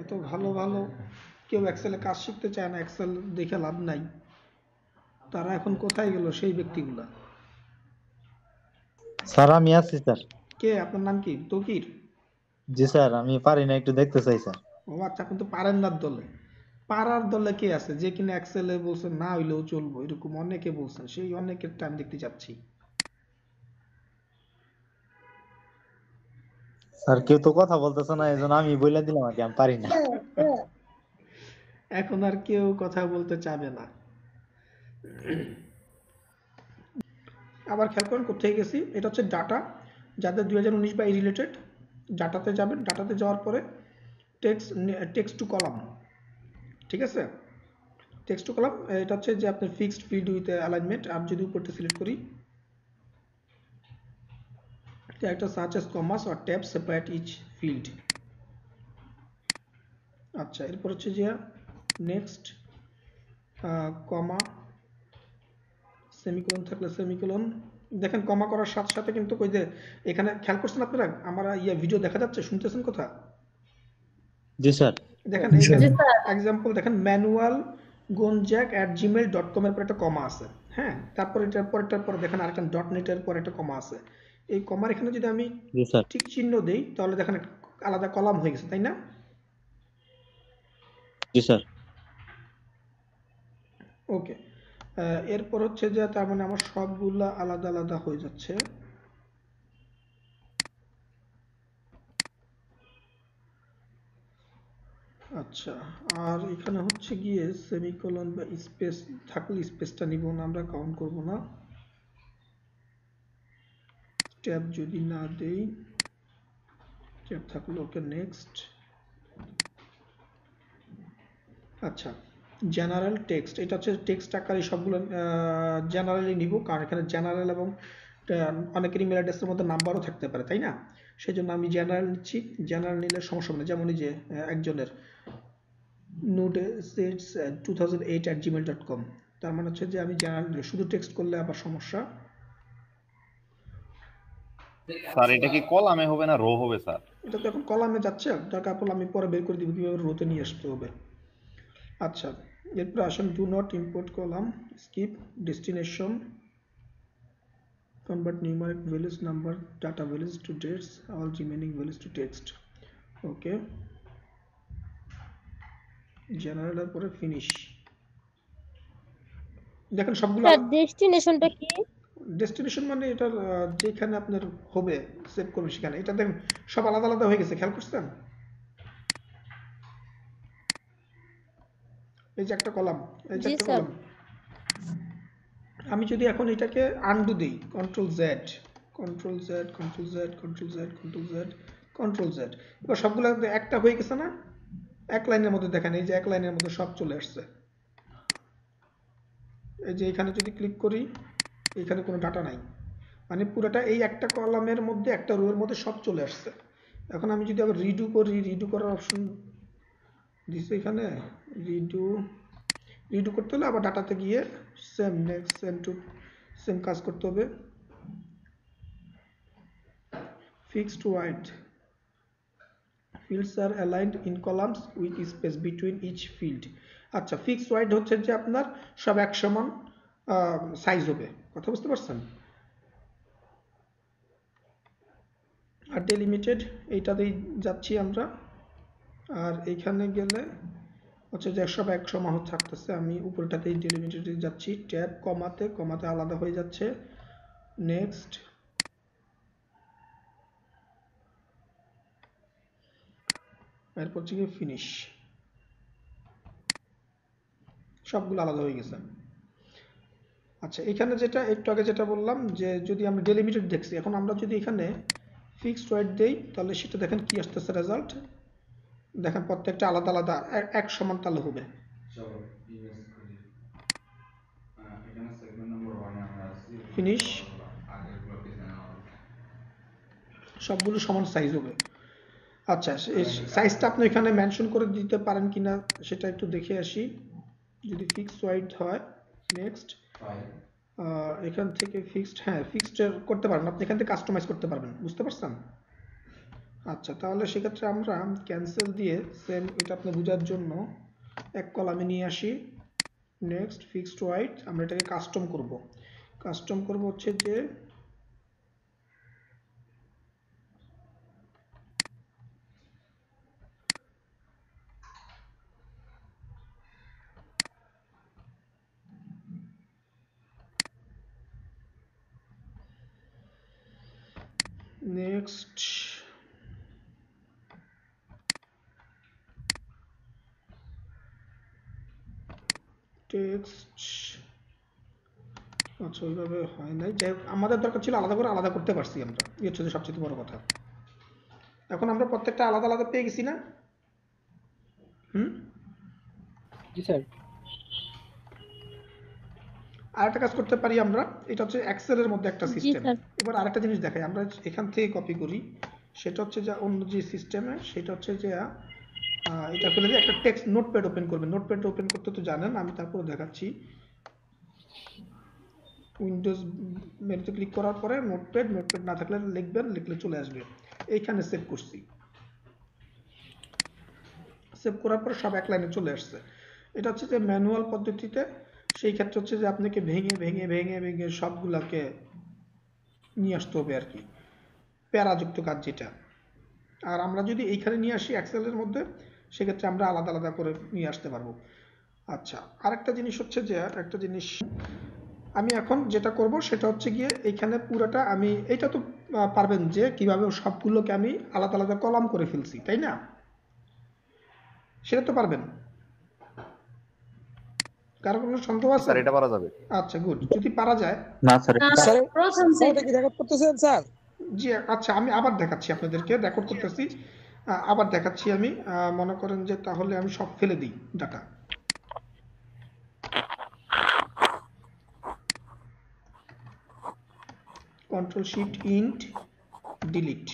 এত ভালো ভালো কেউ এক্সেলে কাজ শিখতে চায় না, এক্সেল দেখে লাভ নাই। তারা এখন কোথায় গেল সেই ব্যক্তিগুলা? স্যার আমি আছি স্যার। কে, আপনার নাম কি? তকির? জি স্যার, আমি পারি না, একটু দেখতে চাই স্যার। ও আচ্ছা, আপনি তো পারেন না দলে। পারার দলে কে আছে যে কিনা এক্সেলে বলছেন না হইলেও চলবো, এরকম অনেকে বলছেন, সেই অনেকের টাইম দেখতে যাচ্ছি। স্যার কেউ তো কথা বলতেছে না, এই জন্য আমি বলে দিলাম আর কি, আমি পারি না। এখন আর কেউ কথা বলতে চাবে না। আবার খেয়াল করেন কোথায় গেছি, এটা হচ্ছে ডাটা, যাদের 2019 বা রিলেটেড। ডাটাতে যাবেন, ডাটাতে যাওয়ার পরে টেক্সট টু কলাম, ঠিক আছে? টেক্সট টু কলাম, এটা হচ্ছে যে আপনার ফিক্সড ফিল্ড উইথ অ্যালাইনমেন্ট। আর যদি উপরটা সিলেক্ট করি, একটা search as commas or tabs separate each field। আচ্ছা, এরপর হচ্ছে যে নেক্সট, কমা, সেমিকোলন থাকলে সেমিকোলন। দেখেন কমা করার সাথে সাথে কিন্তু ওই যে এখানে খেয়াল করছেন আপনারা, আমার ভিডিও দেখা যাচ্ছে, শুনতেছেন কথা? জি স্যার। দেখেন জি এই স্যার। এক্সাম্পল দেখেন, ম্যানুয়াল gonjack@gmail.com এর পর একটা কমা আছে। হ্যাঁ, তারপর এটার পরেরটার পরে দেখেন আরেকটা .net এর পর একটা কমা আছে। এই কমার এখানে যদি আমি জি স্যার। ঠিক চিহ্ন দেই তাহলে দেখেন আলাদা কলাম হয়ে গেছে, তাই না? জি স্যার। ওকে, এরপর হচ্ছে যে তার মানে আমার সবগুলা আলাদা আলাদা হয়ে যাচ্ছে। আচ্ছা, আর এখানে হচ্ছে গিয়ে সেমিকোলন বা স্পেস থাকলে স্পেসটা নিব না, আমরা কাউন্ট করব না। ট্যাব যদি না দেই, ট্যাব থাকলে ওকে, নেক্সট। আচ্ছা, জেনারেল টেক্সট, এটা হচ্ছে টেক্সট আকারে সবগুলো জেনারেলি নিব, কারণ এখানে জেনারেল এবং অনেকের ইমেল অ্যাড্রেসের মধ্যে নাম্বারও থাকতে পারে, তাই না? সেই জন্য আমি জেনারেল নিচ্ছি। জেনারেল নিলে সমস্যা হবে না, যেমন এই যে একজনের nudesets2008@gmail.com, তার মানে হচ্ছে যে আমি জেনারেল শুধু টেক্সট করলে আবার সমস্যা। স্যার এটা কি কলামে হবে না রো হবে স্যার? এটা তো এখন কলামে যাচ্ছে, দরকার পড়লে আমি পরে বের করে দিব কিভাবে রোতে নিয়ে আসতে হবে। আচ্ছা, এরপর আসেন do not import column, skip destination, convert numeric values number data values to dates, all remaining values to text. Okay, general এর পরে ফিনিশ। দেখেন সবগুলো স্যার ডেস্টিনেশনটা কি? ডেস্টিনেশন মানে এটা যেখানে আপনার হবে সেভ করবে সেখানে। এটা দেখেন সব আলাদা আলাদা হয়ে গেছে, খেয়াল করছেন? এই যে একটা কলাম, এই যে জি একটা স্যার। কলাম, আমি যদি এখন এটাকে আনডু দেই, control Z, control Z, control Z, control Z, control Z, control Z, এবার সবগুলো একটা হয়ে গেছে না? এক লাইনের মধ্যে দেখেন, এই যে এক লাইনের মধ্যে সব চলে আসছে। এই যে এখানে যদি ক্লিক করি, এখানে কোনো ডাটা নাই, মানে পুরোটা এই একটা কলামের মধ্যে, একটা রো এর মধ্যে সব চলে আসছে। এখন আমি যদি আবার রিডু করি, রিডু করার অপশন দিছে এখানে, রিডু, রিডু করতে হলে আবার ডাটাতে গিয়ে সেম নেক্সট সেম কাজ করতে হবে। Fixed wide, fields are aligned in columns with space between each field। আচ্ছা, ফিক্সড ওয়াইড হচ্ছে যে আপনার সব এক সমান সাইজ হবে, কথা বুঝতে পারছেন? আর ডেলিমিটেড এইটাতেই যাচ্ছি আমরা, আর এইখানে গেলে হচ্ছে যে সব এক সমান থাকতেছে, আমি উপরটাতেই ডেলিমিটেডে যাচ্ছি, ট্যাব কমাতে কমাতে আলাদা হয়ে যাচ্ছে। নেক্সট, এরপর হচ্ছে ফিনিশ, সবগুলো আলাদা হয়ে গেছে। আচ্ছা, এখানে যেটা একটু আগে যেটা বললাম যে যদি আমরা ডেলিমিটেড দেখছি, এখন আমরা যদি এখানে ফিক্সড ওয়াইড দেই তাহলে সেটা দেখেন কি আসতেছে রেজাল্ট, দেখেন প্রত্যেকটা আলাদা আলাদা এক সমান তালে হবে। ফিনিশ, সবগুলো সমান সাইজ হবে। আচ্ছা, সাইজটা আপনি এখানে মেনশন করে দিতে পারেন কিনা সেটা একটু দেখে আসি। যদি ফিক্সড ওয়াইড হয়, নেক্সট এখান থেকে ফিক্সড, হ্যাঁ ফিক্সড করতে পারবেন আপনি, এখান থেকে কাস্টমাইজ করতে পারবেন, বুঝতে পারছেন? আচ্ছা, তাহলে সেক্ষেত্রে আমরা ক্যান্সেল দিয়ে সেম এটা আপনি বোঝার জন্য এক কলামে নিয়ে আসি। নেক্সট ফিক্সড ওয়াইড, আমরা এটাকে কাস্টম করব। কাস্টম করব হচ্ছে যে নেক্সট টেক্সট, আচ্ছা ওইভাবে হয় নাই, যাই হোক আমাদের দরকার ছিল আলাদা করে, আলাদা করতে পারছি আমরা, এই হচ্ছে যে সবচেয়ে বড় কথা। এখন আমরা প্রত্যেকটা আলাদা আলাদা পেয়ে গেছি না? জি স্যার। আরেকটা কাজ করতে পারি আমরা, এটা হচ্ছে এক্সেলের মধ্যে একটা জি সিস্টেম। স্যার। এবার আরেকটা জিনিস দেখাই, আমরা এখান থেকে কপি করি, সেটা হচ্ছে যে অন্য যে সিস্টেমে, সেটা হচ্ছে যে এটা ফেলে দিয়ে একটা টেক্সট নোটপ্যাড ওপেন করবেন। নোটপ্যাড ওপেন করতে তো জানেন, আমি তারপর দেখাচ্ছি। উইন্ডোজ মেনুতে ক্লিক করার পরে নোটপ্যাড, নোটপ্যাড না থাকলে লিখবেন, লিখলে চলে আসবে। এইখানে সেভ করছি, সেভ করার পর সব এক লাইনে চলে আসছে। এটা হচ্ছে যে ম্যানুয়াল পদ্ধতিতে, সেই ক্ষেত্রে হচ্ছে যে আপনাকে ভেঙে ভেঙে ভেঙে ভেঙে সবগুলাকে নিয়ে আসতে হবে আর কি, প্যারাযুক্ত কাজ যেটা। আর আমরা যদি এইখানে নিয়ে আসি এক্সেলের মধ্যে, সেক্ষেত্রে আমরা আলাদা আলাদা করে নিয়ে আসতে পারবো। আচ্ছা, আরেকটা জিনিস হচ্ছে যে একটা জিনিস আমি এখন যেটা করব সেটা হচ্ছে গিয়ে এইখানে পুরোটা আমি, এইটা তো পারবেন যে কিভাবে সবগুলোকে আমি আলাদা আলাদা কলাম করে ফেলছি, তাই না? সেটা তো পারবেন, কারো কোনো সন্দেহ আছে? স্যার এটা পারা যাবে। আচ্ছা গুড, যদি পারা যায়। না স্যার, প্রথম এটা কি রেকর্ড করতেছেন স্যার? জি আচ্ছা, আমি আবার দেখাচ্ছি আপনাদেরকে, রেকর্ড করতেছি, আবার দেখাচ্ছি আমি। মনে করেন যে তাহলে আমি সব ফেলে দিই data, control shift int delete.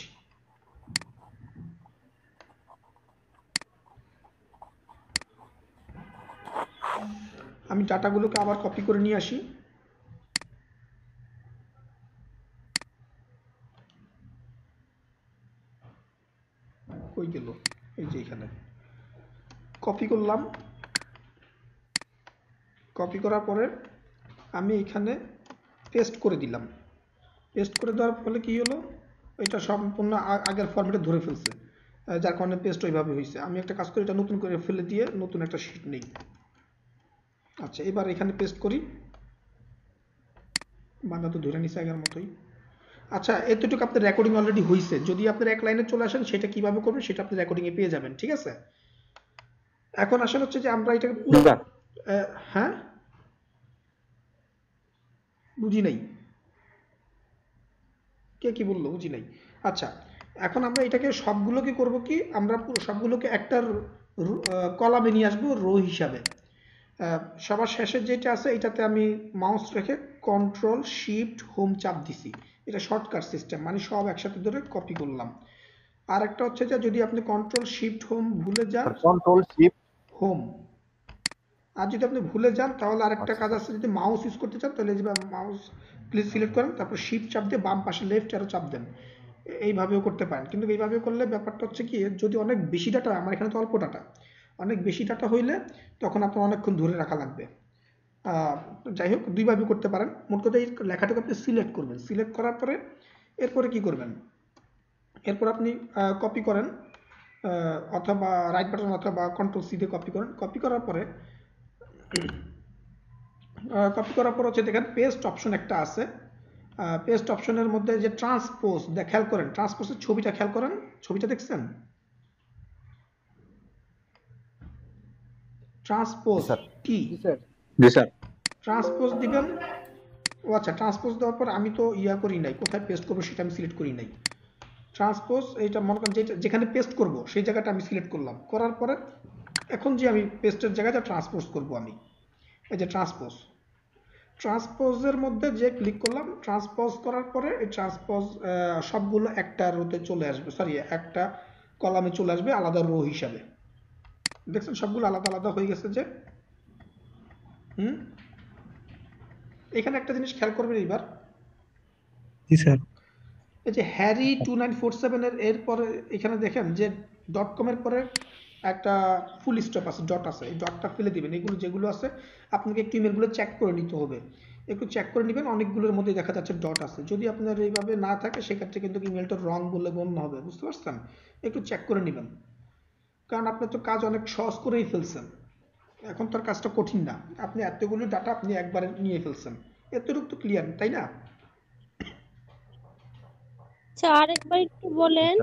আমি ডাটাগুলোকে আবার কপি করে নিয়ে আসি। কই গেল? এই যে এখানে কপি করলাম, কপি করার পরে আমি এখানে পেস্ট করে দিলাম। পেস্ট করে দেওয়ার ফলে কি হলো, এটা সম্পূর্ণ আগের ফরম্যাটে ধরে ফেলছে, যার কারণে পেস্ট ওইভাবে হয়েছে। আমি একটা কাজ করি, এটা নতুন করে ফেলে দিয়ে নতুন একটা শিট নেই। আচ্ছা, এবার এখানে পেস্ট করি, বান্দা তো ধরে নিছে আগের মতোই। আচ্ছা, এতটুকু আপনার রেকর্ডিং অলরেডি হয়েছে। যদি আপনার এক লাইনে চলে আসেন, সেটা কিভাবে করবেন সেটা আপনি রেকর্ডিংয়ে পেয়ে যাবেন, ঠিক আছে? এখন আসলে হচ্ছে যে আমরা এটাকে পুরো হ্যাঁ, বুঝি নাই, কে কি বললো বুঝি নাই। আচ্ছা, এখন আমরা এটাকে সবগুলোকে করব কি, আমরা সবগুলোকে একটা কলামে নিয়ে আসবো রো হিসাবে। সবার শেষে যেটা আছে এটাতে আমি মাউস রেখে কন্ট্রোল শিফট হোম চাপ দিছি। এটা শর্টকাট সিস্টেম, মানে সব একসাথে ধরে কপি করলাম। আর একটা হচ্ছে যে যদি আপনি কন্ট্রোল শিফট হোম ভুলে যান, কন্ট্রোল শিফট হোম, আর যদি আপনি ভুলে যান তাহলে আরেকটা কাজ আছে, যদি মাউস ইউজ করতে চান তাহলে মাউস প্লিজ সিলেক্ট করেন, তারপর শিফট চাপ দিয়ে বাম পাশে লেফট অ্যারো চাপ দেন, এইভাবেও করতে পারেন। কিন্তু এইভাবে করলে ব্যাপারটা হচ্ছে কি, যদি অনেক বেশি ডাটা, আমার এখানে তো অল্প ডাটা, অনেক বেশি ডাটা হইলে তখন আপনার অনেকক্ষণ ধরে রাখা লাগবে। যাই হোক, দুইভাবে করতে পারেন। মোট কথা এই লেখাটাকে আপনি সিলেক্ট করবেন, সিলেক্ট করার পরে এরপরে কি করবেন, এরপর আপনি কপি করেন, অথবা রাইট বাটন অথবা কন্ট্রোল সি দিয়ে কপি করেন। কপি করার পরে হচ্ছে দেখেন পেস্ট অপশন একটা আছে। পেস্ট অপশনের মধ্যে যে ট্রান্সপোজ, খেয়াল করেন ট্রান্সপোজের ছবিটা খেয়াল করেন, ছবিটা দেখছেন? ট্রান্সপোজ কি? জি স্যার। ট্রান্সপোজ দিবেন। ও আচ্ছা, ট্রান্সপোজ দেওয়ার পর আমি তো ইয়া করি নাই, কোথায় পেস্ট করবো সেটা আমি সিলেক্ট করি নাই। ট্রান্সপোজ এইটা মনে করেন যেখানে পেস্ট করব সেই জায়গাটা আমি সিলেক্ট করলাম, করার পরে এখন যে আমি পেস্টের জায়গাটা ট্রান্সপোজ করব, আমি এই যে ট্রান্সপোজের মধ্যে যে ক্লিক করলাম, ট্রান্সপোজ করার পরে এই ট্রান্সপোজ সবগুলো একটা রোতে চলে আসবে, সরি একটা কলামে চলে আসবে আলাদা রো হিসাবে। দেখছেন সবগুলো আলাদা আলাদা হয়ে গেছে যে। এখানে একটা জিনিস খেয়াল করবেন এইবার, জি স্যার। এই যে হ্যারি 2947 এর পরে এখানে দেখেন যে .com এর পরে একটা ফুল স্টপ আছে, ডট আছে, এই ডটটা ফেলে দিবেন। এগুলো যেগুলো আছে আপনাকে একটু ইমেলগুলো চেক করে নিতে হবে, একটু চেক করে নেবেন। অনেকগুলোর মধ্যে দেখা যাচ্ছে ডট আছে, যদি আপনার এইভাবে না থাকে সেক্ষেত্রে কিন্তু ইমেলটা রং বলে গণ্য হবে, বুঝতে পারছেন? একটু চেক করে নেবেন, কারণ আপনি তো কাজ অনেক সহজ করেই ফেলছেন, এখন তার কাজটা কঠিন না, আপনি এতগুলো ডাটা আপনি একবারে নিয়ে ফেলছেন, এতটুকু তো ক্লিয়ার, তাই না? আচ্ছা, আরেকবার একটু বলেন।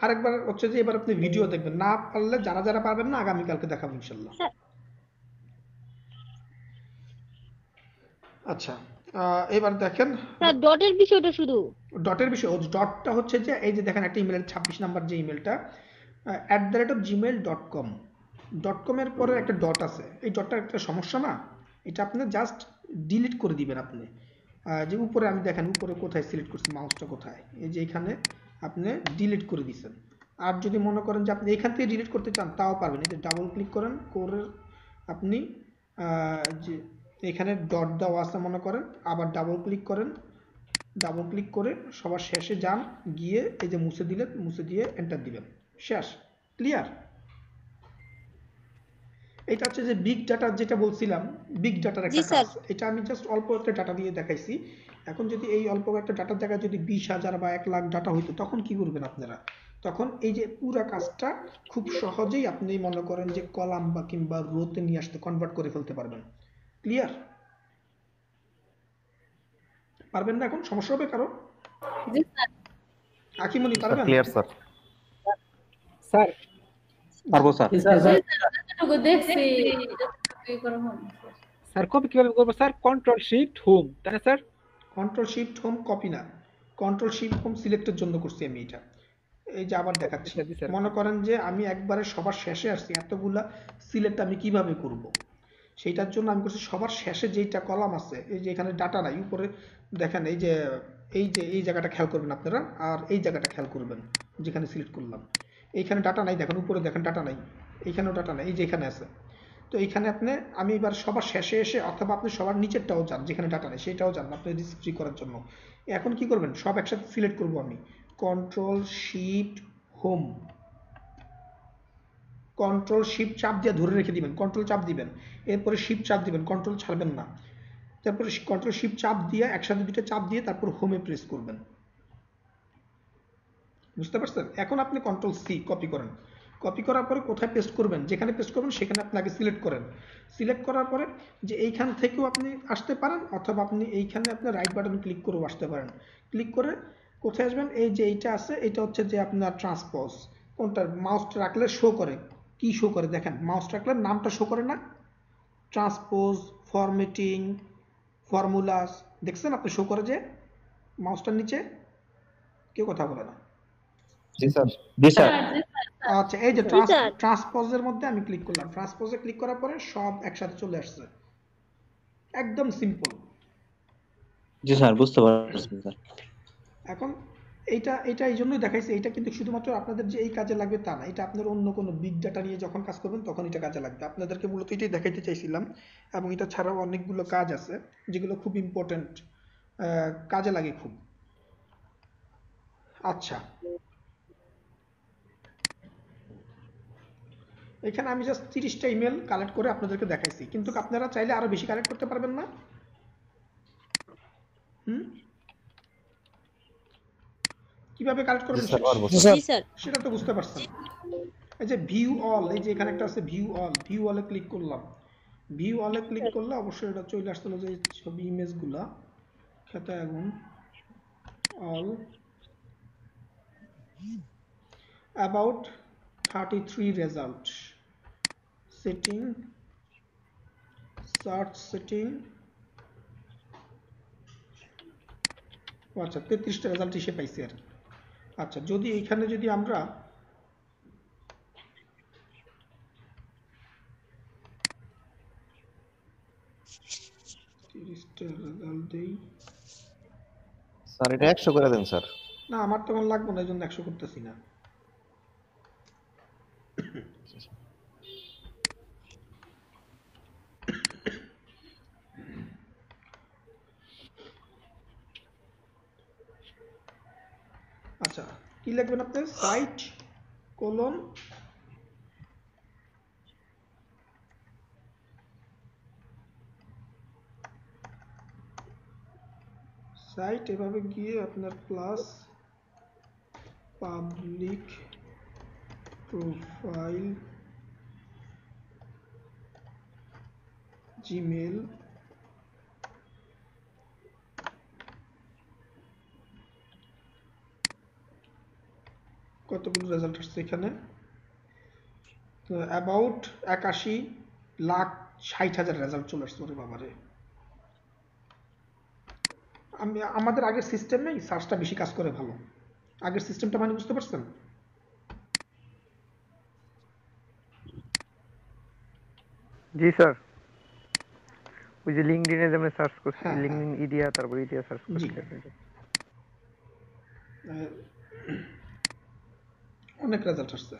আরেকবার হচ্ছে যে এবার আপনি ভিডিও দেখবেন, না পারলে যারা যারা পারবেন না আগামীকালকে দেখাবো ইনশাল্লাহ। আচ্ছা, এবার দেখেন স্যার ডটের বিষয়টা শুধু ডটের বিষয়। ডটটা হচ্ছে যে এই যে দেখেন একটা ইমেলের 26 নাম্বার যে ইমেলটা @gmail.com, .com এর পরে একটা ডট আছে, এই ডটটা একটা সমস্যা না, এটা আপনি জাস্ট ডিলিট করে দিবেন। আপনি যে উপরে আমি দেখেন উপরে কোথায় সিলেক্ট করছি, মাউসটা কোথায়, এই যে এখানে আপনি ডিলিট করে দিচ্ছেন। আর যদি মনে করেন যে আপনি এখান থেকে ডিলিট করতে চান তাও পারবেন, এই যে ডাবল ক্লিক করেন করে আপনি যে এখানে ডট দেওয়া আছে মনে করেন, আবার ডাবল ক্লিক করেন, ডাবল ক্লিক করে সবার শেষে যান, গিয়ে এই যে মুছে দিলেন, মুছে দিয়ে এন্টার দিবেন, শেষ, ক্লিয়ার। এটা হচ্ছে যে বিগ ডাটা যেটা বলছিলাম, বিগ ডাটার একটা কাজ, এটা আমি জাস্ট অল্প একটা ডাটা দিয়ে দেখাইছি। এখন যদি এই অল্প একটা ডাটার জায়গায় যদি 20,000 বা 1 লাখ ডাটা হইতো তখন কি করবেন আপনারা? তখন এই যে পুরো কাজটা খুব সহজেই আপনি মনে করেন যে কলাম বা কিংবা রোতে নিয়ে আসতে কনভার্ট করে ফেলতে পারবেন, ক্লিয়ার? পারবেন না? এখন সমস্যা হবে কারো? আকিমনি পারবেন? Clear sir. স্যার পারবো স্যার। স্যার কপি কিভাবে করবো স্যার? কন্ট্রোল শিফট হোম, তাই না sir? Control shift home copy না, কন্ট্রোল শিফট হোম সিলেক্টের জন্য করছি আমি এটা। এই যে আবার দেখাচ্ছি, মনে করেন যে আমি একবারে সবার শেষে আসছি, এতগুলা সিলেক্ট আমি কিভাবে করব, সেইটার জন্য আমি করছি সবার শেষে যেইটা কলাম আছে, এই যে এখানে ডাটা নাই, উপরে দেখেন এই যে এই জায়গাটা খেয়াল করবেন আপনারা, আর এই জায়গাটা খেয়াল করবেন যেখানে সিলেক্ট করলাম, এইখানে ডাটা নাই, দেখেন উপরে দেখেন ডাটা নাই, এইখানেও ডাটা নাই, এই যে এখানে আছে। তো এইখানে আপনি আমি এবার সবার শেষে এসে অথবা আপনি সবার নিচেরটাও যান যেখানে ডাটা নেই সেটাও যান আপনি রিসিভ করার জন্য। এখন কি করবেন, সব একসাথে সিলেক্ট করব আমি, control shift home, control shift চাপ দিয়ে ধরে রেখে দিবেন, কন্ট্রোল চাপ দিবেন, এরপরে শিফট চাপ দিবেন, কন্ট্রোল ছাড়বেন না, তারপরে কন্ট্রোল শিফট চাপ দিয়ে একসাথে দুটো চাপ দিয়ে তারপর হোমে প্রেস করবেন। বুঝতে পারছেন? এখন আপনি কন্ট্রোল সি কপি করেন, কপি করার পরে কোথায় পেস্ট করবেন, যেখানে পেস্ট করবেন সেখানে আপনি আগে সিলেক্ট করেন। সিলেক্ট করার পরে যে এইখান থেকেও আপনি আসতে পারেন, অথবা আপনি এইখানে আপনি রাইট বাটন ক্লিক করেও আসতে পারেন। ক্লিক করে কোথায় আসবেন, এই যে এইটা আছে, এটা হচ্ছে যে আপনার ট্রান্সপোজ, কোনটা মাউসটা রাখলে শো করে, কি শো করে দেখেন, মাউস রাখলে নামটা শো করে না, ট্রান্সপোজ, ফরম্যাটিং, ফর্মুলাস, দেখছেন আপনি শো করে যে মাউসটার নিচে, কেউ কথা বলে না। জি স্যার। জি স্যার। আচ্ছা, এই যে জি স্যার। ট্রান্সপোজের মধ্যে আমি ক্লিক করলাম, ট্রান্সপোজে ক্লিক করার পরে সব একসাথে চলে আসছে, একদম সিম্পল। জি স্যার, বুঝতে পারছি স্যার। এখন এইটা এই জন্যই দেখাইছে, এটা কিন্তু শুধুমাত্র আপনাদের যে এই কাজে লাগবে তা না, এটা আপনার অন্য কোনো বিগ ডাটা নিয়ে যখন কাজ করবেন তখন এটা কাজে লাগবে। আপনাদেরকে মূলত এটাই দেখাইতে চাইছিলাম, এবং এটা ছাড়াও অনেকগুলো কাজ আছে যেগুলো খুব ইম্পর্টেন্ট, কাজে লাগে খুব। আচ্ছা, এখানে আমি জাস্ট 30টা ইমেল কালেক্ট করে আপনাদেরকে দেখাইছি, কিন্তু আপনারা চাইলে আরো বেশি কালেক্ট করতে পারবেন না? কিভাবে কালেক্ট করবেন জি স্যার। সেটা তো বুঝতে পারছেন। এই যে ভিউ অল, এই যে এখানে একটা আছে ভিউ অল, ভিউ অলে ক্লিক করলাম, ভিউ অলে ক্লিক করলে অবশ্যই এটা চলে আসছিল যে ছবি ইমেজগুলা, খাতা আগুন, all, about 33 result, setting, search setting, আচ্ছা 33টা রেজাল্ট এসে পাইছি আর কি। আচ্ছা, যদি এইখানে যদি আমরা রেজাল্ট দেই, স্যার এটা 100 করে দেন স্যার। না আমার তখন লাগবে না, এই জন্য 100 করতেছি না। আচ্ছা, কি লিখবেন আপনি, সাইট কোলন সাইট, এভাবে গিয়ে আপনার প্লাস পাবলিক প্রোফাইল জিমেল, কতগুলো রেজাল্ট আসছে এখানে, অ্যাবাউট 81,60,000 রেজাল্ট চলে আসছে। ওরে বাবারে, আমাদের আগের সিস্টেমে সার্চটা বেশি কাজ করে ভালো, আগের সিস্টেমটা মানে বুঝতে পারছেন? জি স্যার, ওই যে লিঙ্কডইনে যে আমরা সার্চ করছি, হ্যাঁ, লিঙ্কডইন ইডিয়া, তারপর ইডিয়া সার্চ জি। করছি, অনেক রেজাল্ট আসছে।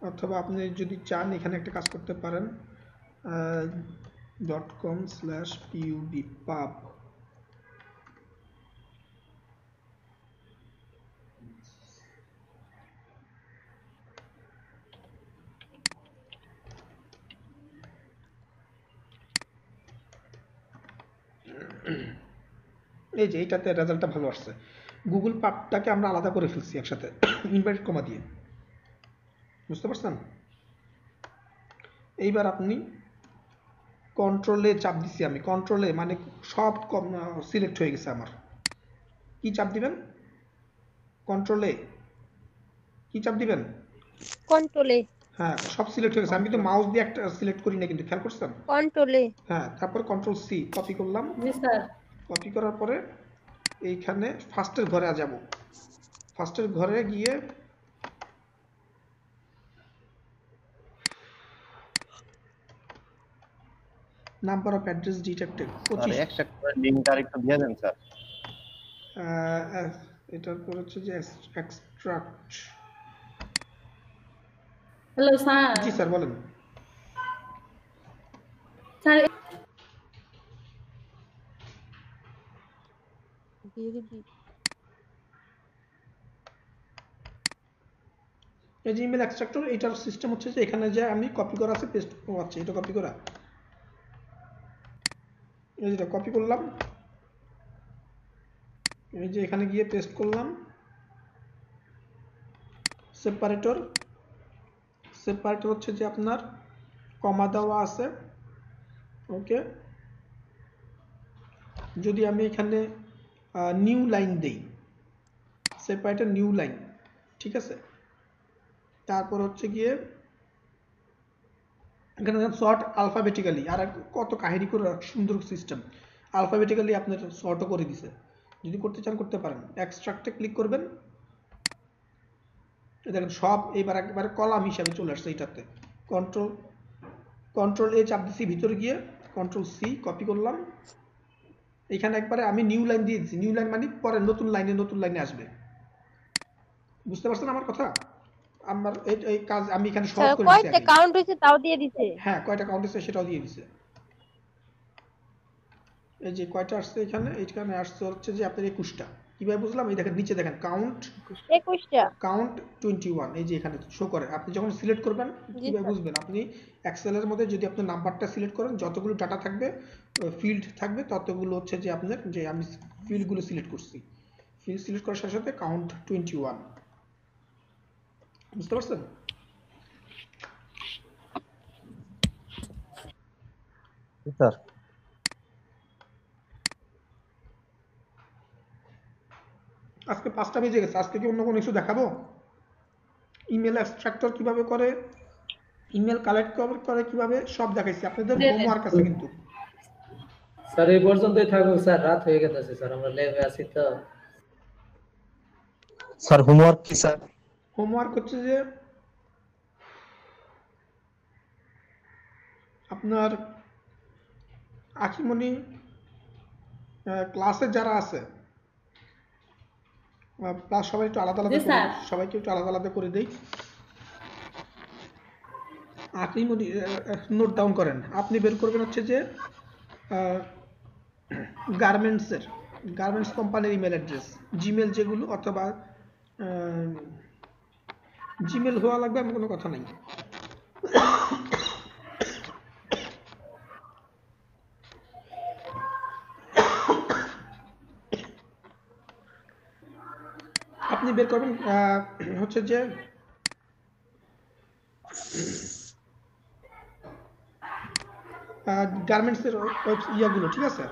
অথবা আপনি যদি চান এখানে একটা কাজ করতে পারেন, .com/pub, এই যে এইটাতে রেজাল্টটা ভালো আসছে। গুগল পাবটাকে আমরা আলাদা করে ফেলছি একসাথে ইনভার্টেড কমা দিয়ে, বুঝতে পারছেন? এইবার আপনি কন্ট্রোলে চাপ দিছি আমি, কন্ট্রোলে মানে সব সিলেক্ট হয়ে গেছে আমার। কি চাপ দিবেন? কন্ট্রোলে কি চাপ দিবেন? কন্ট্রোলে। হ্যাঁ, সব সিলেক্ট হয়ে গেছে। আমি কিন্তু মাউস দিয়ে একটা সিলেক্ট করি না, কিন্তু খেয়াল করছেন? কন্ট্রোলে। হ্যাঁ, তারপর কন্ট্রোল সি কপি করলাম, জি স্যার। কপি করার পরে এইখানে ফার্স্টের ঘরে যাব, ফার্স্টের ঘরে গিয়ে number of address detected sir 25, একটা লিংকটা আরেকটু দিয়ে দেন স্যার। এটার পর হচ্ছে যে এক্সট্রাক্ট। Hello sir. জি স্যার বলেন। স্যার এই যে ইমেল এক্সট্রাক্টর, এটার সিস্টেম হচ্ছে যে এখানে যে আমি কপি করা আছে পেস্ট আছে, এটা কপি করা, এই যেটা কপি করলাম, এই যে এখানে গিয়ে পেস্ট করলাম। সেপারেটর, সেপারেটর হচ্ছে যে আপনার কমা দেওয়া আছে, ওকে। যদি আমি এখানে নিউ লাইন দেই, সেপারেটর নিউ লাইন, ঠিক আছে। তারপর হচ্ছে গিয়ে এখানে সর্ট আলফাবেটিক্যালি, আর কত কাহিনী করে সুন্দর সিস্টেম, আলফাবেটিক্যালি আপনার সর্টও করে দিছে। যদি করতে চান করতে পারেন। এক্সট্রাক্টে ক্লিক করবেন, দেখেন সব এইবার একবারে কলাম হিসাবে চলে আসছে এইটাতে। কন্ট্রোল এ চাপ দিচ্ছি, ভিতরে গিয়ে কন্ট্রোল সি কপি করলাম, এখানে একবারে আমি নিউ লাইন দিয়ে দিচ্ছি। নিউ লাইন মানে পরে নতুন লাইনে আসবে। বুঝতে পারছেন আমার কথা? আমার এই কাজ আমি এখানে সহজ করে দিচ্ছি। কয়টা কাউন্ট হয়েছে তাও দিয়ে দিছে। হ্যাঁ, কয়টা কাউন্ট হয়েছে সেটাও দিয়ে দিছে। এই যে কয়টা আসছে এইখানে আসছে হচ্ছে যে আপনার 21টা। কিভাবে বুঝলাম? এই দেখেন নিচে দেখেন কাউন্ট 21টা, কাউন্ট 21, এই যে এখানে শো করে। আপনি যখন সিলেক্ট করবেন কিভাবে বুঝবেন? আপনি এক্সেলের মধ্যে যদি আপনি নাম্বারটা সিলেক্ট করেন, যতগুলো ডাটা থাকবে, ফিল্ড থাকবে, ততগুলো হচ্ছে যে আপনার, যে আমি ফিল্ডগুলো সিলেক্ট করছি, ফিল্ড সিলেক্ট করার সাথে সাথে কাউন্ট 21। বুঝতে পারছেন? স্যার আজকে 5টা বেজে গেছে, আজকে কি অন্য কোনো কিছু দেখাবো? ইমেল এক্সট্রাক্টর কিভাবে করে, ইমেল কালেক্ট করে কিভাবে, সব দেখাইছি। আপনাদের হোমওয়ার্ক আছে কিন্তু। স্যার এই পর্যন্তই থাকুক স্যার, রাত হয়ে গেছে স্যার, আমরা ল্যাবে আছি তো। স্যার হোমওয়ার্ক কি স্যার? হোমওয়ার্ক হচ্ছে যে আপনার আখিমনি ক্লাসে যারা আছে, ক্লাস সবাই একটু আলাদা আলাদা করে, সবাইকে একটু আলাদা আলাদা করে দেই। আখিমনি নোট ডাউন করেন। আপনি বের করবেন হচ্ছে যে গার্মেন্টস কোম্পানির ইমেল অ্যাড্রেস, জিমেল যেগুলো, অথবা জিমেল হওয়া লাগবে এমন কোনো কথা নাই। আপনি বের করবেন হচ্ছে যে গার্মেন্টসের ইয়াগুলো, ঠিক আছে।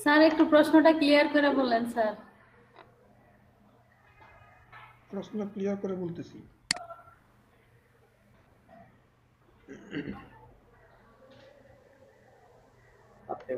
স্যার একটু প্রশ্নটা ক্লিয়ার করে বললেন স্যার। প্রশ্নটা ক্লিয়ার করে বলতেছি। আপনি